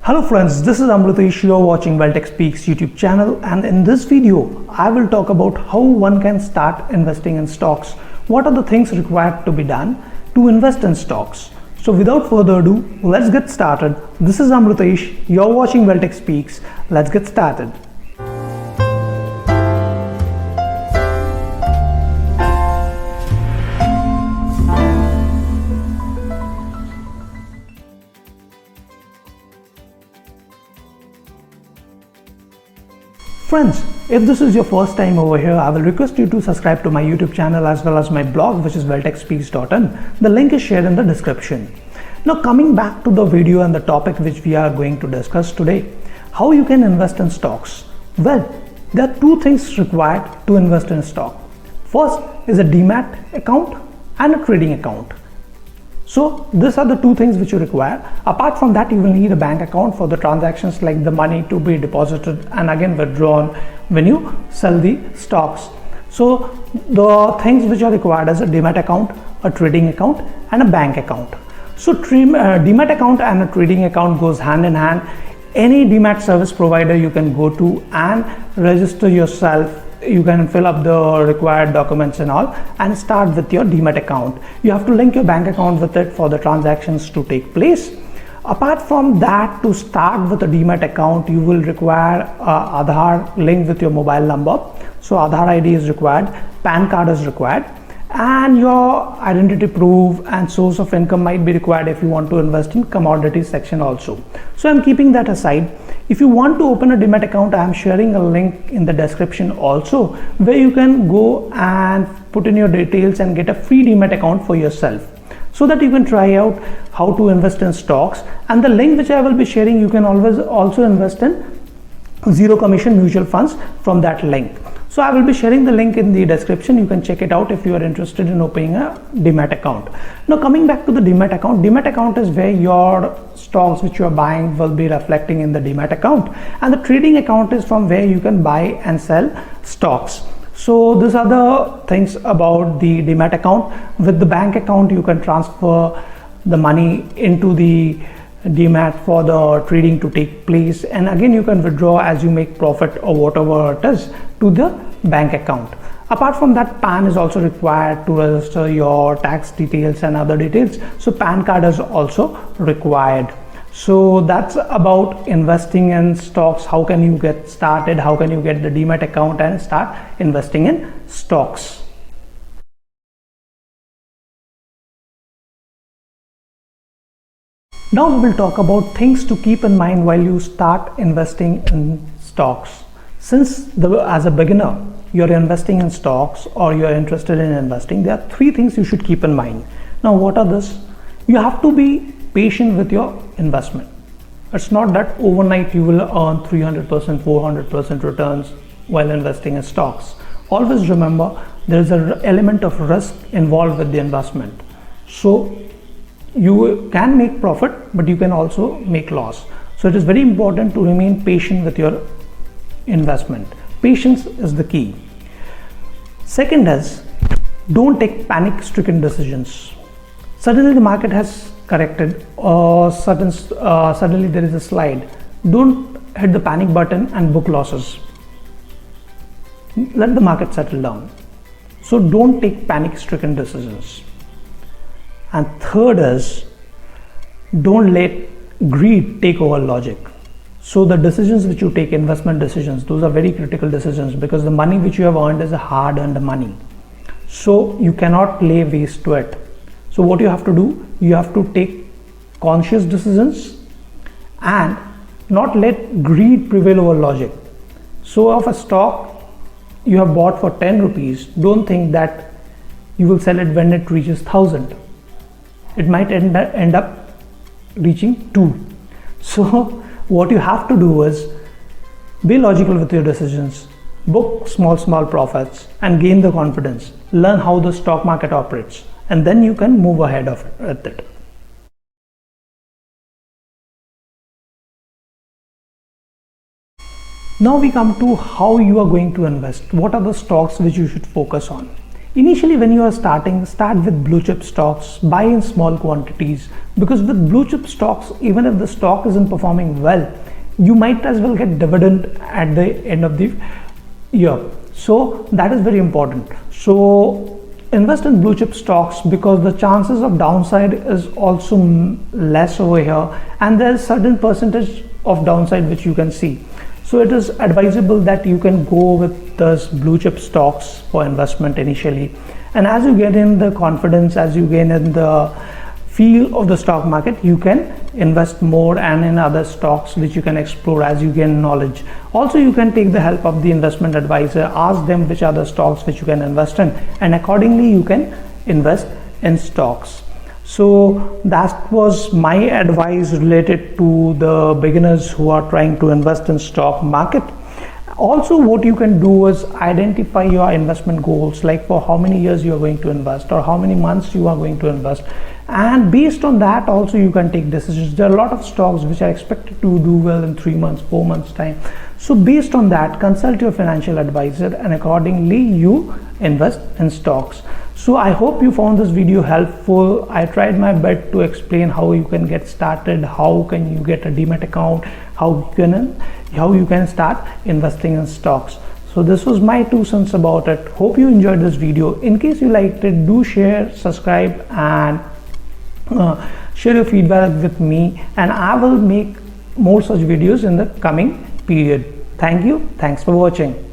Hello friends, this is Amritesh. You are watching Wealtech Speaks YouTube channel, and in this video I will talk about how one can start investing in stocks. What are the things required to be done to invest in stocks? So without further ado, let's get started. This is Amritesh. You are watching Wealtech Speaks. Let's get started. Friends, if this is your first time over here, I will request you to subscribe to my YouTube channel as well as my blog, which is wealthechspeaks.in. The link is shared in the description. Now coming back to the video and the topic which we are going to discuss today, how you can invest in stocks. Well, there are two things required to invest in stock. First is a demat account and a trading account. So these are the two things which you require. Apart from that, you will need a bank account for the transactions like the money to be deposited and again withdrawn when you sell the stocks. So the things which are required is a demat account, a trading account and a bank account. So demat account and a trading account goes hand in hand. Any demat service provider you can go to and register yourself. You can fill up the required documents and all and start with your demat account. You have to link your bank account with it for the transactions to take place. Apart from that, to start with a demat account, you will require Aadhaar link with your mobile number. So Aadhaar ID is required, PAN card is required, and your identity proof and source of income might be required if you want to invest in commodities section also. So I'm keeping that aside. If you want to open a demat account, I am sharing a link in the description also where you can go and put in your details and get a free demat account for yourself so that you can try out how to invest in stocks. And the link which I will be sharing, you can always also invest in zero commission mutual funds from that link. So I will be sharing the link in the description. You can check it out if you are interested in opening a demat account. Now coming back to the demat account is where your stocks which you are buying will be reflecting in the demat account, and the trading account is from where you can buy and sell stocks. So these are the things about the demat account. With the bank account, you can transfer the money into the demat for the trading to take place, and again you can withdraw as you make profit or whatever it is to the bank account. Apart from that, PAN is also required to register your tax details and other details. So PAN card is also required. So that's about investing in stocks. How can you get started? How can you get the demat account and start investing in stocks? Now we will talk about things to keep in mind while you start investing in stocks. Since as a beginner you're investing in stocks or you're interested in investing, there are three things you should keep in mind. Now what are this? You have to be patient with your investment. It's not that overnight you will earn 300%, 400% returns while investing in stocks. Always remember there is an element of risk involved with the investment. So you can make profit, but you can also make loss. So it is very important to remain patient with your investment. Patience is the key. Second is, don't take panic-stricken decisions. Suddenly the market has corrected or suddenly there is a slide. Don't hit the panic button and book losses. Let the market settle down. So don't take panic-stricken decisions. And third is, don't let greed take over logic. So the decisions which you take, investment decisions, those are very critical decisions because the money which you have earned is a hard-earned money. So you cannot lay waste to it. So what you have to do, you have to take conscious decisions and not let greed prevail over logic. So of a stock you have bought for 10 rupees, don't think that you will sell it when it reaches 1000. It might end up reaching 2. So what you have to do is be logical with your decisions, book small profits and gain the confidence, learn how the stock market operates, and then you can move ahead with it. Now we come to how you are going to invest. What are the stocks which you should focus on? Initially, when you are starting, start with blue chip stocks, buy in small quantities, because with blue chip stocks, even if the stock isn't performing well, you might as well get dividend at the end of the year. So that is very important. So invest in blue chip stocks because the chances of downside is also less over here, and there is certain percentage of downside which you can see. So it is advisable that you can go with those blue chip stocks for investment initially, and as you get in the confidence, as you gain in the feel of the stock market, you can invest more and in other stocks which you can explore as you gain knowledge. Also, you can take the help of the investment advisor, ask them which are the stocks which you can invest in, and accordingly you can invest in stocks. So that was my advice related to the beginners who are trying to invest in stock market. Also, what you can do is identify your investment goals, like for how many years you are going to invest or how many months you are going to invest, and based on that also you can take decisions. There are a lot of stocks which are expected to do well in 3 months, 4 months time. So based on that, consult your financial advisor and accordingly you invest in stocks. So I hope you found this video helpful. I tried my best to explain how you can get started, how can you get a demat account, how you can start investing in stocks. So this was my 2 cents about it. Hope you enjoyed this video. In case you liked it, do share, subscribe, and share your feedback with me, and I will make more such videos in the coming period. Thank you. Thanks for watching.